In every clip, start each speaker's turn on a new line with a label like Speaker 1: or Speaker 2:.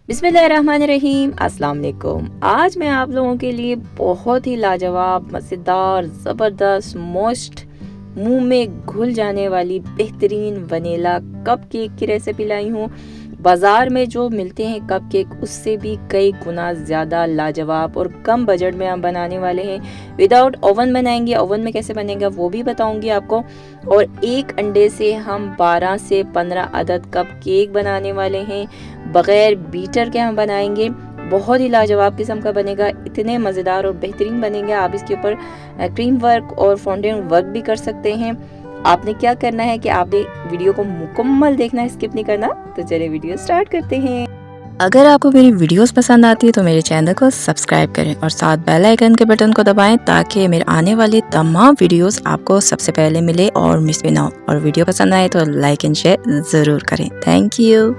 Speaker 1: बिस्मिल्लाहिर्रहमानिर्रहीम, अस्सलाम वालेकुम। आज मैं आप लोगों के लिए बहुत ही लाजवाब, मज़ेदार, ज़बरदस्त, मोस्ट मुंह में घुल जाने वाली बेहतरीन वनीला कप केक की रेसिपी लाई हूँ। बाज़ार में जो मिलते हैं कप केक उससे भी कई गुना ज़्यादा लाजवाब और कम बजट में हम बनाने वाले हैं। विदाउट ओवन बनाएंगे, ओवन में कैसे बनेगा वो भी बताऊंगी आपको। और एक अंडे से हम 12 से 15 अदद कप केक बनाने वाले हैं। बग़ैर बीटर के हम बनाएंगे, बहुत ही लाजवाब किस्म का बनेगा। इतने मज़ेदार और बेहतरीन बनेंगे। आप इसके ऊपर क्रीम वर्क और फाउंटेन वर्क भी कर सकते हैं। आपने क्या करना है कि आपने वीडियो को मुकम्मल देखना है, स्किप नहीं करना। तो चलिए वीडियो स्टार्ट करते हैं।
Speaker 2: अगर आपको मेरी वीडियोस पसंद आती है तो मेरे चैनल को सब्सक्राइब करें और साथ बेल आइकन के बटन को दबाएं ताकि मेरे आने वाली तमाम वीडियोस आपको सबसे पहले मिले और मिस भी ना हो। और वीडियो पसंद आए तो लाइक एंड शेयर ज़रूर करें। Thank you.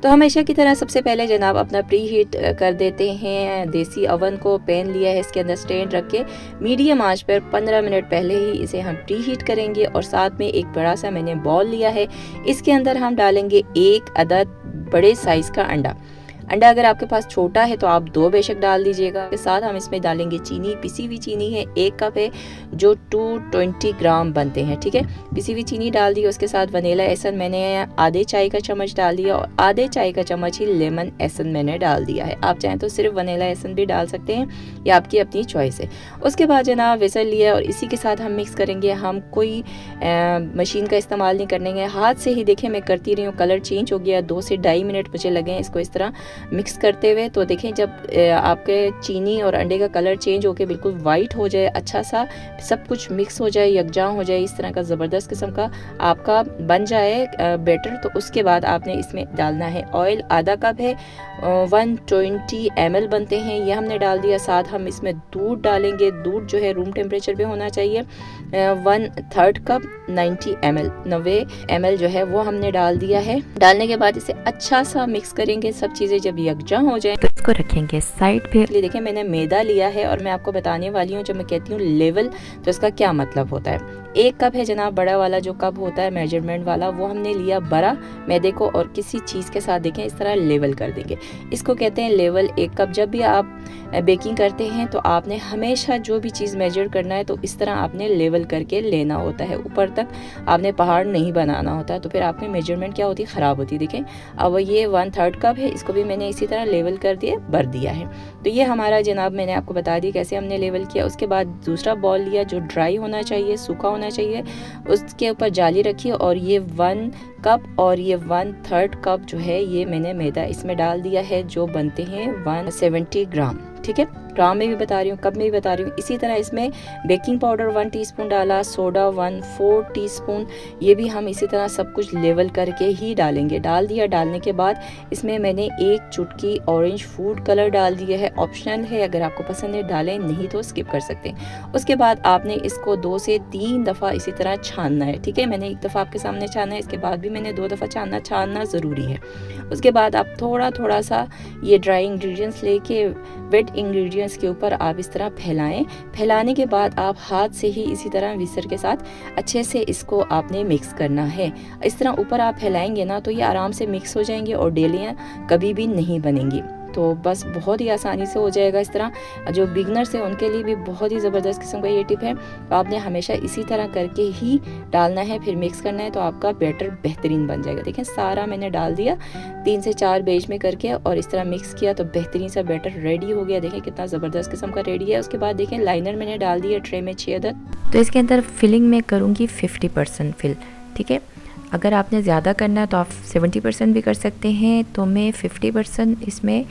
Speaker 1: तो हमेशा की तरह सबसे पहले जनाब अपना प्री हीट कर देते हैं। देसी ओवन को पैन लिया है, इसके अंदर स्टैंड रख के मीडियम आंच पर 15 मिनट पहले ही इसे हम प्री हीट करेंगे। और साथ में एक बड़ा सा मैंने बॉल लिया है, इसके अंदर हम डालेंगे एक अदद बड़े साइज़ का अंडा। अंडा अगर आपके पास छोटा है तो आप 2 बेशक डाल दीजिएगा। के साथ हम इसमें डालेंगे चीनी, पिसी हुई चीनी है 1 कप है जो 220 ग्राम बनते हैं, ठीक है। पिसी हुई चीनी डाल दी। उसके साथ वनीला एसन मैंने आधे चाय का चम्मच डाल दिया और आधे चाय का चम्मच ही लेमन एसन मैंने डाल दिया है। आप चाहें तो सिर्फ वनीला एसन भी डाल सकते हैं, ये आपकी अपनी चॉइस है। उसके बाद जनाब विसल लिया और इसी के साथ हम मिक्स करेंगे। हम कोई मशीन का इस्तेमाल नहीं करेंगे, हाथ से ही देखें मैं करती रही हूँ। कलर चेंज हो गया, 2 से 2.5 मिनट मुझे लगे इसको इस तरह मिक्स करते हुए। तो देखें जब आपके चीनी और अंडे का कलर चेंज होकर बिल्कुल वाइट हो जाए, अच्छा सा सब कुछ मिक्स हो जाए, यकजा हो जाए, इस तरह का ज़बरदस्त किस्म का आपका बन जाए बैटर, तो उसके बाद आपने इसमें डालना है ऑयल। आधा कप है, 120 ml बनते हैं, ये हमने डाल दिया। साथ हम इसमें दूध डालेंगे। दूध जो है रूम टेम्परेचर पे होना चाहिए। 1/3 कप 90 ml जो है वो हमने डाल दिया है। डालने के बाद इसे अच्छा सा मिक्स करेंगे। सब चीज़ें जब यकजा हो जाए
Speaker 2: तो इसको रखेंगे साइड पे।
Speaker 1: देखें मैंने मैदा लिया है और मैं आपको बताने वाली हूँ, जब मैं कहती हूँ लेवल तो इसका क्या मतलब होता है। 1 कप है जनाब, बड़ा वाला जो कप होता है मेजरमेंट वाला, वो हमने लिया बड़ा मैदे को और किसी चीज़ के साथ देखें इस तरह लेवल कर देंगे। इसको कहते हैं लेवल 1 कप। जब भी आप बेकिंग करते हैं तो आपने हमेशा जो भी चीज़ मेजर करना है तो इस तरह आपने लेवल करके लेना होता है। ऊपर तक आपने पहाड़ नहीं बनाना होता है, तो फिर आपकी मेजरमेंट क्या होती है, ख़राब होती है। देखें अब ये 1/3 कप है, इसको भी मैंने इसी तरह लेवल कर दिए, भर दिया है। तो ये हमारा जनाब मैंने आपको बता दिया कैसे हमने लेवल किया। उसके बाद दूसरा बॉल लिया जो ड्राई होना चाहिए, सूखा होना चाहिए, उसके ऊपर जाली रखी और ये 1 कप और ये 1/3 कप जो है ये मैंने मैदा इसमें डाल दिया है, जो बनते हैं 170 ग्राम, ठीक है। ग्राम में भी बता रही हूँ, कप में भी बता रही हूँ। इसी तरह इसमें बेकिंग पाउडर 1 टीस्पून डाला, सोडा 1/4 टीस्पून, ये भी हम इसी तरह सब कुछ लेवल करके ही डालेंगे। डाल दिया। डालने के बाद इसमें मैंने 1 चुटकी ऑरेंज फूड कलर डाल दिया है, ऑप्शनल है, अगर आपको पसंद है डालें, नहीं तो स्किप कर सकते हैं। उसके बाद आपने इसको 2 से 3 दफ़ा इसी तरह छानना है, ठीक है। मैंने 1 दफ़ा आपके सामने छाना है, इसके बाद भी मैंने 2 दफ़ा छानना ज़रूरी है। उसके बाद आप थोड़ा सा ये ड्राई इंग्रेडिएंट्स लेके वेट इंग्रेडिएंट्स के ऊपर आप इस तरह फैलाएं। फैलाने के बाद आप हाथ से ही इसी तरह विस्कर के साथ अच्छे से इसको आपने मिक्स करना है। इस तरह ऊपर आप फैलाएंगे ना तो ये आराम से मिक्स हो जाएंगे और डेलियाँ कभी भी नहीं बनेंगी। तो बस बहुत ही आसानी से हो जाएगा इस तरह। जो बिगनर्स हैं उनके लिए भी बहुत ही ज़बरदस्त किस्म का ये टिप है। तो आपने हमेशा इसी तरह करके ही डालना है, फिर मिक्स करना है, तो आपका बैटर बेहतरीन बन जाएगा। देखें सारा मैंने डाल दिया 3 से 4 बैच में करके और इस तरह मिक्स किया तो बेहतरीन सा बैटर रेडी हो गया। देखें कितना ज़बरदस्त किस्म का रेडी है। उसके बाद देखें लाइनर मैंने डाल दिया ट्रे में 6 अदद।
Speaker 2: तो इसके अंदर फिलिंग में करूँगी 50% फिल, ठीक है। अगर आपने ज़्यादा करना है तो आप 70% भी कर सकते हैं। तो मैं 50% इसमें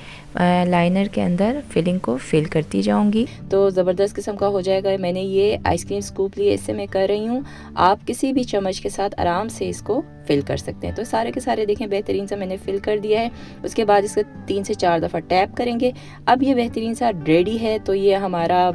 Speaker 2: लाइनर के अंदर फिलिंग को फिल करती जाऊंगी।
Speaker 1: तो ज़बरदस्त किस्म का हो जाएगा। मैंने ये आइसक्रीम स्कूप लिए, इससे मैं कर रही हूँ। आप किसी भी चम्मच के साथ आराम से इसको फिल कर सकते हैं। तो सारे के सारे देखें बेहतरीन सा मैंने फिल कर दिया है। उसके बाद इसको 3 से 4 दफ़ा टैप करेंगे। अब ये बेहतरीन सा रेडी है। तो ये हमारा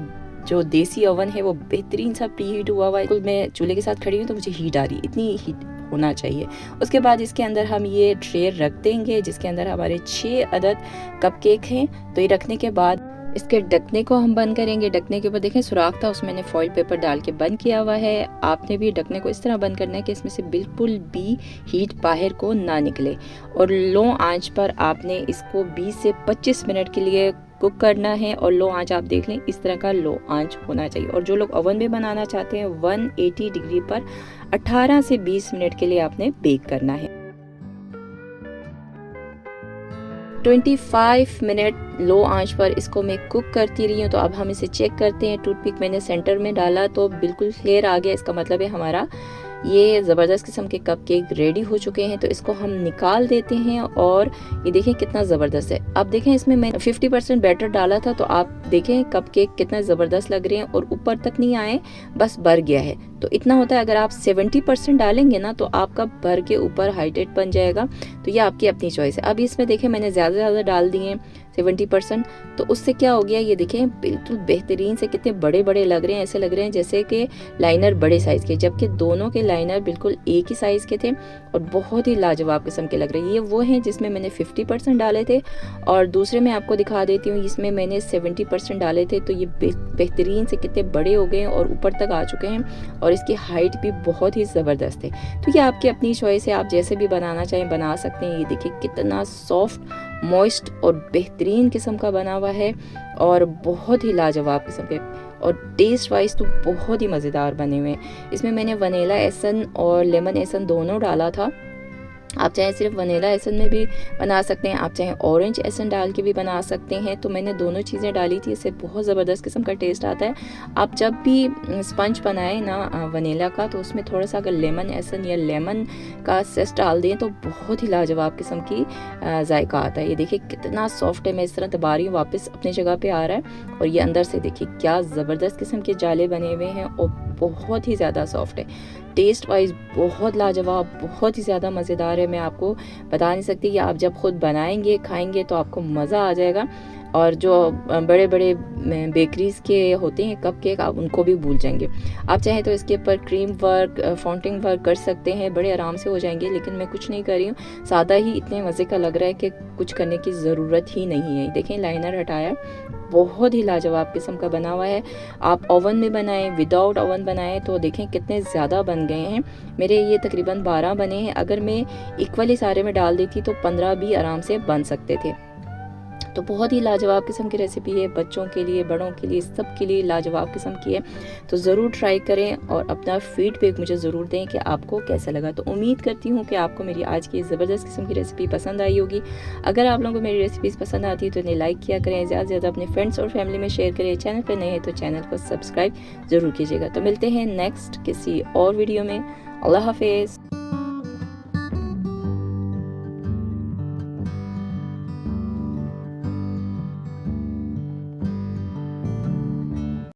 Speaker 1: जो देसी ओवन है वो बेहतरीन सा प्री हीट हुआ हुआ है। मैं चूल्हे के साथ खड़ी हूँ तो मुझे हीट आ रही है, इतनी हीट होना चाहिए। उसके बाद इसके अंदर हम ये ट्रे रख देंगे जिसके अंदर हमारे 6 अदद कप केक हैं। तो ये रखने के बाद इसके ढकने को हम बंद करेंगे। ढकने के ऊपर देखें सुराख था, उसमें मैंने फॉइल पेपर डाल के बंद किया हुआ है। आपने भी ढकने को इस तरह बंद करना है कि इसमें से बिल्कुल भी हीट बाहर को ना निकले। और लो आंच पर आपने इसको 20 से 25 मिनट के लिए कुक करना है। और लो आंच आप देख लें, इस तरह का लो आंच होना चाहिए। और जो लोग ओवन में बनाना चाहते हैं 180 डिग्री पर 18 से 20 मिनट के लिए आपने बेक करना है। 25 मिनट लो आंच पर इसको मैं कुक करती रही हूँ। तो अब हम इसे चेक करते हैं। टूथपिक मैंने सेंटर में डाला तो बिल्कुल क्लियर आ गया। इसका मतलब है हमारा ये ज़बरदस्त किस्म के कपकेक रेडी हो चुके हैं। तो इसको हम निकाल देते हैं। और ये देखें कितना ज़बरदस्त है। अब देखें इसमें मैंने 50% बैटर डाला था, तो आप देखें कपकेक कितना ज़बरदस्त लग रहे हैं और ऊपर तक नहीं आए, बस भर गया है। तो इतना होता है। अगर आप 70% डालेंगे ना तो आपका भर के ऊपर हाइटेड बन जाएगा। तो ये आपकी अपनी चॉइस है। अब इसमें देखें मैंने ज़्यादा डाल दिए हैं 70%। तो उससे क्या हो गया, ये देखें बिल्कुल बेहतरीन से कितने बड़े बड़े लग रहे हैं। ऐसे लग रहे हैं जैसे कि लाइनर बड़े साइज़ के, जबकि दोनों के लाइनर बिल्कुल एक ही साइज़ के थे और बहुत ही लाजवाब किस्म के लग रहे हैं। ये वो हैं जिसमें मैंने 50% डाले थे और दूसरे मैं आपको दिखा देती हूँ, इसमें मैंने 70% डाले थे। तो ये बेहतरीन से कितने बड़े हो गए हैं और ऊपर तक आ चुके हैं और इसकी हाइट भी बहुत ही ज़बरदस्त है। तो ये आपकी अपनी चॉइस है, आप जैसे भी बनाना चाहें बना सकते हैं। ये देखिए कितना सॉफ्ट, मॉइस्ट और बेहतरीन किस्म का बना हुआ है और बहुत ही लाजवाब किस्म के, और टेस्ट वाइज तो बहुत ही मज़ेदार बने हुए हैं। इसमें मैंने वनीला एसन और लेमन एसन दोनों डाला था। आप चाहें सिर्फ वनीला एसन में भी बना सकते हैं, आप चाहें ऑरेंज एसन डाल के भी बना सकते हैं। तो मैंने दोनों चीज़ें डाली थी, इससे बहुत ज़बरदस्त किस्म का टेस्ट आता है। आप जब भी स्पंज बनाएं ना वनीला का, तो उसमें थोड़ा सा अगर लेमन एसन या लेमन का सेस डाल दें तो बहुत ही लाजवाब किस्म की जायका आता है। ये देखिए कितना सॉफ्ट है, मैं इस तरह दबा रही हूँ, वापस अपनी जगह पर आ रहा है। और ये अंदर से देखिए क्या ज़बरदस्त किस्म के जाले बने हुए हैं और बहुत ही ज़्यादा सॉफ्ट है। टेस्ट वाइज बहुत लाजवाब, बहुत ही ज़्यादा मज़ेदार है। मैं आपको बता नहीं सकती कि आप जब खुद बनाएंगे खाएंगे तो आपको मज़ा आ जाएगा। और जो बड़े बड़े बेकरीज़ के होते हैं कप केक, आप उनको भी भूल जाएंगे। आप चाहें तो इसके ऊपर क्रीम वर्क, फाउंटिंग वर्क कर सकते हैं, बड़े आराम से हो जाएंगे। लेकिन मैं कुछ नहीं कर रही हूँ, सादा ही इतने मज़े का लग रहा है कि कुछ करने की ज़रूरत ही नहीं है। देखें लाइनर हटाया, बहुत ही लाजवाब किस्म का बना हुआ है। आप ओवन में बनाएं, विदाउट ओवन बनाएं तो देखें कितने ज़्यादा बन गए हैं। मेरे ये तकरीबन 12 बने हैं। अगर मैं इक्वली सारे में डाल देती तो 15 भी आराम से बन सकते थे। तो बहुत ही लाजवाब किस्म की रेसिपी है, बच्चों के लिए, बड़ों के लिए, सब के लिए लाजवाब किस्म की है। तो ज़रूर ट्राई करें और अपना फीडबैक मुझे ज़रूर दें कि आपको कैसा लगा। तो उम्मीद करती हूँ कि आपको मेरी आज की ज़बरदस्त किस्म की रेसिपी पसंद आई होगी। अगर आप लोगों को मेरी रेसिपीज़ पसंद आती है तो इन्हें लाइक किया करें, ज़्यादा से ज़्यादा अपने फ्रेंड्स और फैमिली में शेयर करें। चैनल पर नए हैं तो चैनल को सब्सक्राइब ज़रूर कीजिएगा। तो मिलते हैं नेक्स्ट किसी और वीडियो में। अल्लाह हाफिज़।